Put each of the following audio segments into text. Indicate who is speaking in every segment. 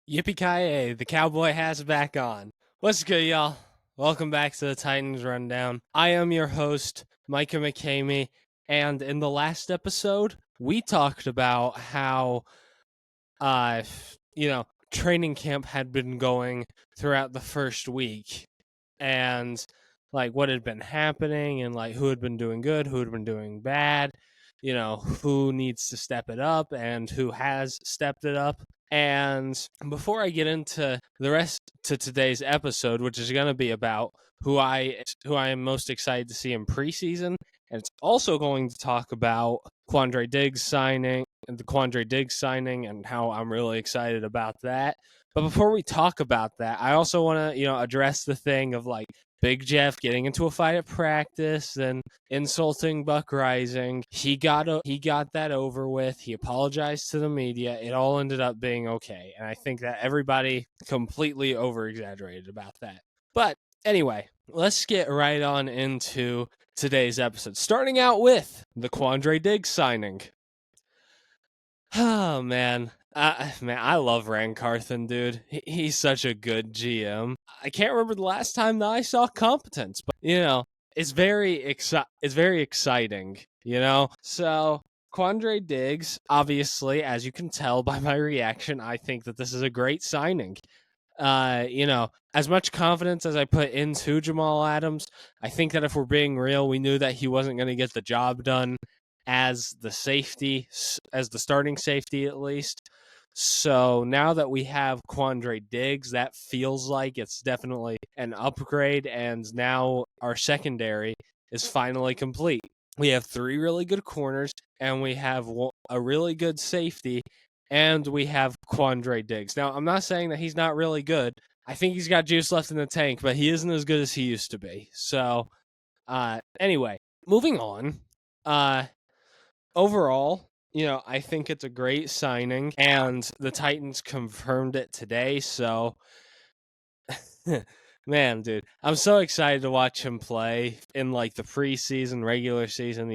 Speaker 1: Yippee-ki-yay, the cowboy has back on. What's good, y'all? Welcome back to the Titans Rundown. I am your host, Micah McCamey, and in the last episode, we talked about how, uh, training camp had been going throughout the first week, and, what had been happening, and, who had been doing good, who had been doing bad, who needs to step it up, and who has stepped it up. And before I get into the rest to today's episode, which is going to be about who I am most excited to see in preseason, and it's also going to talk about Quandre Diggs signing and how I'm really excited about that. But before we talk about that, I also want to, address the thing of Big Jeff getting into a fight at practice and insulting Buck Rising. He got that over with. He apologized to the media. It all ended up being okay. And I think that everybody completely over-exaggerated about that. But anyway, let's get right on into today's episode. Starting out with the Quandre Diggs signing. Oh, man. I love Rand Carthen, dude. He's such a good GM. I can't remember the last time that I saw competence, but it's very exciting. So Quandre Diggs, obviously, as you can tell by my reaction, I think that this is a great signing. As much confidence as I put into Jamal Adams, I think that if we're being real, we knew that he wasn't going to get the job done as the starting safety at least. So now that we have Quandre Diggs, that feels like it's definitely an upgrade, and now our secondary is finally complete. We have 3 really good corners, and we have a really good safety, and we have Quandre Diggs. Now, I'm not saying that he's not really good. I think he's got juice left in the tank, but he isn't as good as he used to be. So, anyway, moving on. Overall, I think it's a great signing, and the Titans confirmed it today. So, man, dude, I'm so excited to watch him play in the preseason, regular season,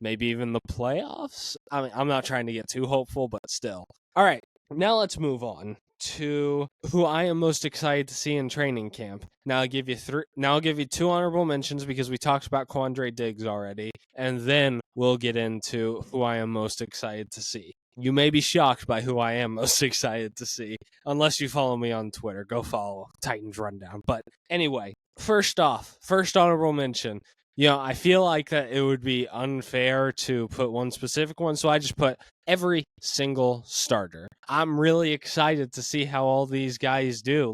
Speaker 1: maybe even the playoffs. I mean, I'm not trying to get too hopeful, but still. All right, now let's move on to who I am most excited to see in training camp. Now I'll give you 2 honorable mentions because we talked about Quandre Diggs already, and then we'll get into who I am most excited to see. You may be shocked by who I am most excited to see, unless you follow me on Twitter. Go follow Titans Rundown. But anyway, first honorable mention. I feel like that it would be unfair to put one specific one, so I just put every single starter. I'm really excited to see how all these guys do.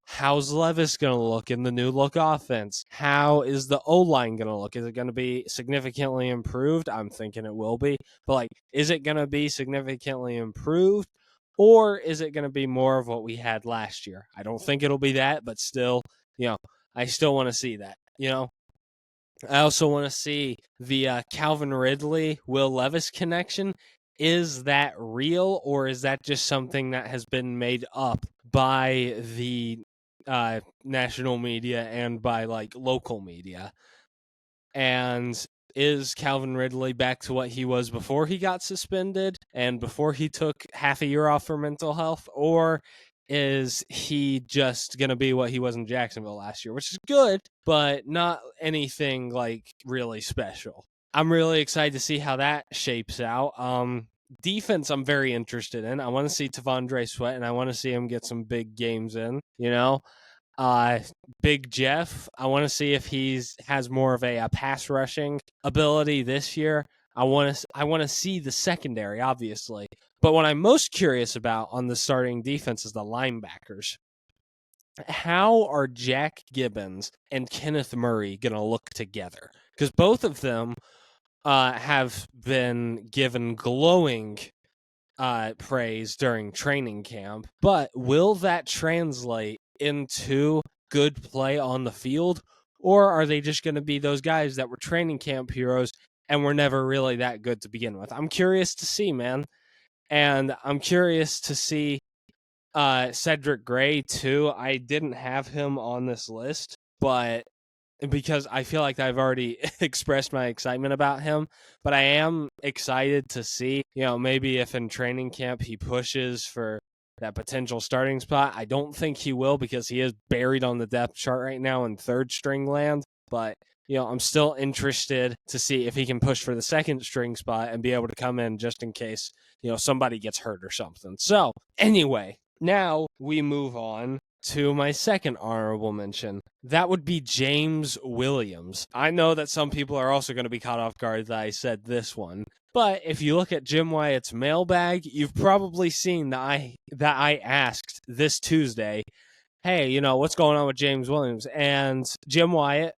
Speaker 1: How's Levis going to look in the new look offense? How is the O-line going to look? Is it going to be significantly improved? I'm thinking it will be. But, is it going to be significantly improved? Or is it going to be more of what we had last year? I don't think it'll be that, but still, I still want to see that, I also want to see the Calvin Ridley, Will Levis connection. Is that real, or is that just something that has been made up by the national media and by local media? And is Calvin Ridley back to what he was before he got suspended and before he took half a year off for mental health, or is he just going to be what he was in Jacksonville last year, which is good, but not anything really special? I'm really excited to see how that shapes out. Defense, I'm very interested in. I want to see Tavondre Sweat, and I want to see him get some big games in, Big Jeff, I want to see if has more of a pass rushing ability this year. I want to see the secondary, obviously. But what I'm most curious about on the starting defense is the linebackers. How are Jack Gibbons and Kenneth Murray going to look together? Because both of them have been given glowing praise during training camp. But will that translate into good play on the field? Or are they just going to be those guys that were training camp heroes and were never really that good to begin with? I'm curious to see, man. And I'm curious to see Cedric Gray, too. I didn't have him on this list, but because I feel like I've already expressed my excitement about him, but I am excited to see, maybe if in training camp he pushes for that potential starting spot. I don't think he will because he is buried on the depth chart right now in third string land. But, I'm still interested to see if he can push for the second string spot and be able to come in just in case, somebody gets hurt or something. So, anyway, now we move on to my second honorable mention. That would be James Williams. I know that some people are also going to be caught off guard that I said this one. But if you look at Jim Wyatt's mailbag, you've probably seen that I asked this Tuesday, hey, what's going on with James Williams? And Jim Wyatt,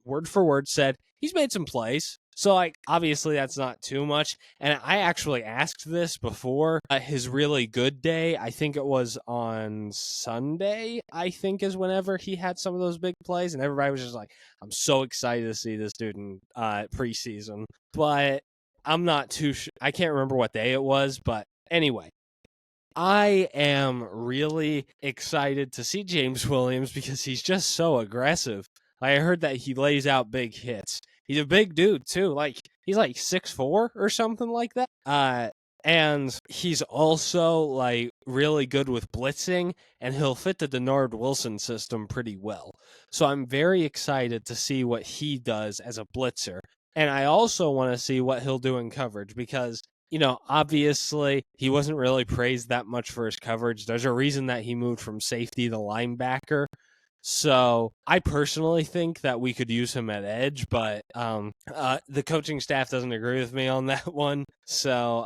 Speaker 1: word for word, said he's made some plays. So, obviously that's not too much. And I actually asked this before his really good day. I think it was on Sunday, I think is whenever he had some of those big plays. And everybody was just like, I'm so excited to see this dude in preseason. But I'm not too sure. I can't remember what day it was. But anyway, I am really excited to see James Williams because he's just so aggressive. I heard that he lays out big hits. He's a big dude too. He's 6'4" or something like that. And he's also really good with blitzing, and he'll fit the Denard Wilson system pretty well. So I'm very excited to see what he does as a blitzer. And I also want to see what he'll do in coverage because obviously he wasn't really praised that much for his coverage. There's a reason that he moved from safety to linebacker. So I personally think that we could use him at edge, but the coaching staff doesn't agree with me on that one. So,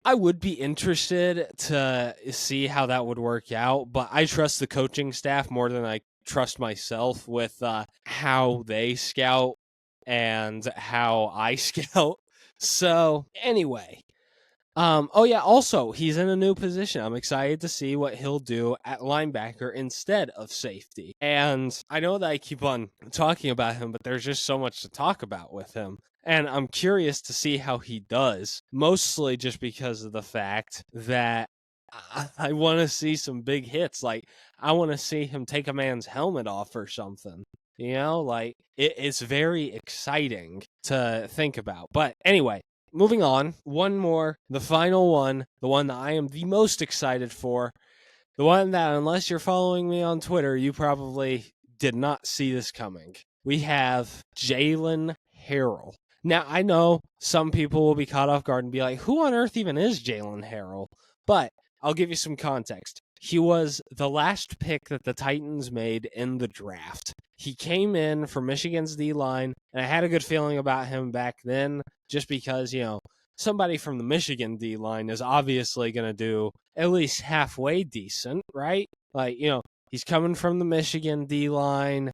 Speaker 1: I would be interested to see how that would work out, but I trust the coaching staff more than I trust myself with how they scout and how I scout. So anyway, also, he's in a new position. I'm excited to see what he'll do at linebacker instead of safety. And I know that I keep on talking about him, but there's just so much to talk about with him. And I'm curious to see how he does, mostly just because of the fact that I want to see some big hits. I want to see him take a man's helmet off or something. It's very exciting to think about. But anyway, moving on, one more, the final one, the one that I am the most excited for, the one that, unless you're following me on Twitter, you probably did not see this coming. We have Jalen Harrell. Now, I know some people will be caught off guard and be like, who on earth even is Jalen Harrell? But I'll give you some context. He was the last pick that the Titans made in the draft. He came in from Michigan's D-line, and I had a good feeling about him back then just because, somebody from the Michigan D-line is obviously going to do at least halfway decent, right? He's coming from the Michigan D-line,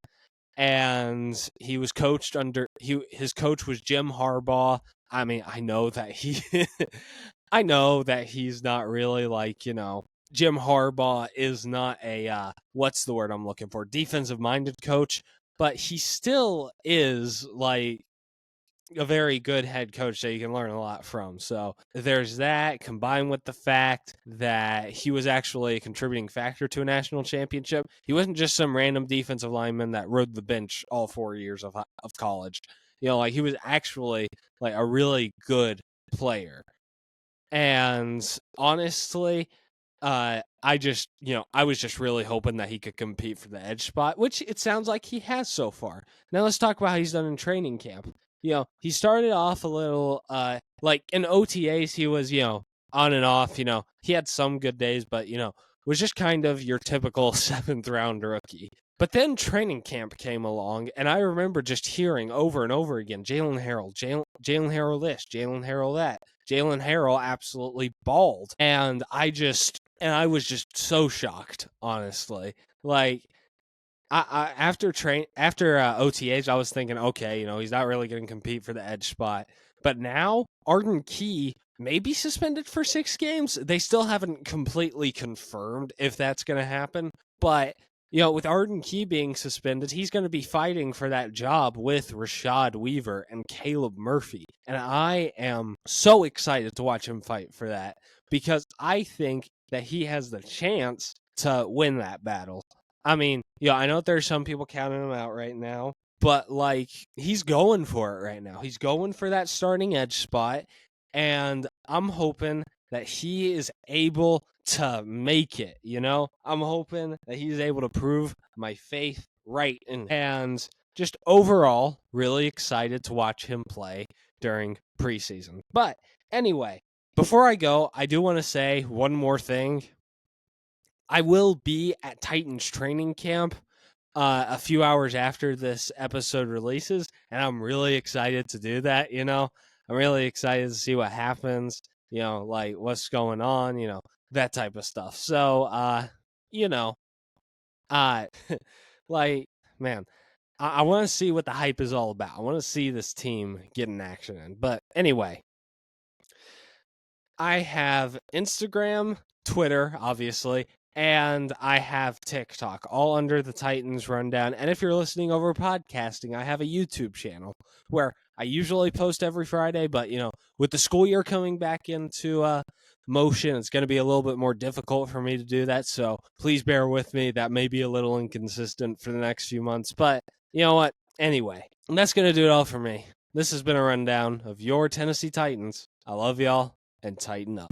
Speaker 1: and he was coached his coach was Jim Harbaugh. I know that I know that he's not really Jim Harbaugh is not a, what's the word I'm looking for, defensive-minded coach, but he still is, a very good head coach that you can learn a lot from. So there's that, combined with the fact that he was actually a contributing factor to a national championship. He wasn't just some random defensive lineman that rode the bench all 4 years of college. He was actually, a really good player. And honestly, I was just really hoping that he could compete for the edge spot, which it sounds like he has so far. Now let's talk about how he's done in training camp. He started off a little, in OTAs, he was, on and off, he had some good days, but, was just kind of your typical 7th round rookie. But then training camp came along, and I remember just hearing over and over again, Jalen Harrell, Jalen Harrell this, Jalen Harrell that. Jalen Harrell absolutely balled. And I was just so shocked, honestly. After OTAs, I was thinking, okay, he's not really going to compete for the edge spot. But now, Arden Key may be suspended for 6 games. They still haven't completely confirmed if that's going to happen. But, with Arden Key being suspended, he's going to be fighting for that job with Rashad Weaver and Caleb Murphy. And I am so excited to watch him fight for that because I think that he has the chance to win that battle. I know there's some people counting him out right now, but he's going for it right now. He's going for that starting edge spot, and I'm hoping that he is able to make it, you know? I'm hoping that he's able to prove my faith right. And just overall, really excited to watch him play during preseason. But anyway, before I go, I do want to say one more thing. I will be at Titans training camp a few hours after this episode releases, and I'm really excited to do that. I'm really excited to see what happens. Like what's going on. That type of stuff. So, you know, uh, like man, I want to see what the hype is all about. I want to see this team get in action in. But anyway, I have Instagram, Twitter, obviously, and I have TikTok, all under the Titans Rundown. And if you're listening over podcasting, I have a YouTube channel where I usually post every Friday, but, with the school year coming back into motion, it's going to be a little bit more difficult for me to do that. So please bear with me. That may be a little inconsistent for the next few months, but you know what? Anyway, and that's going to do it all for me. This has been a rundown of your Tennessee Titans. I love y'all, and tighten up.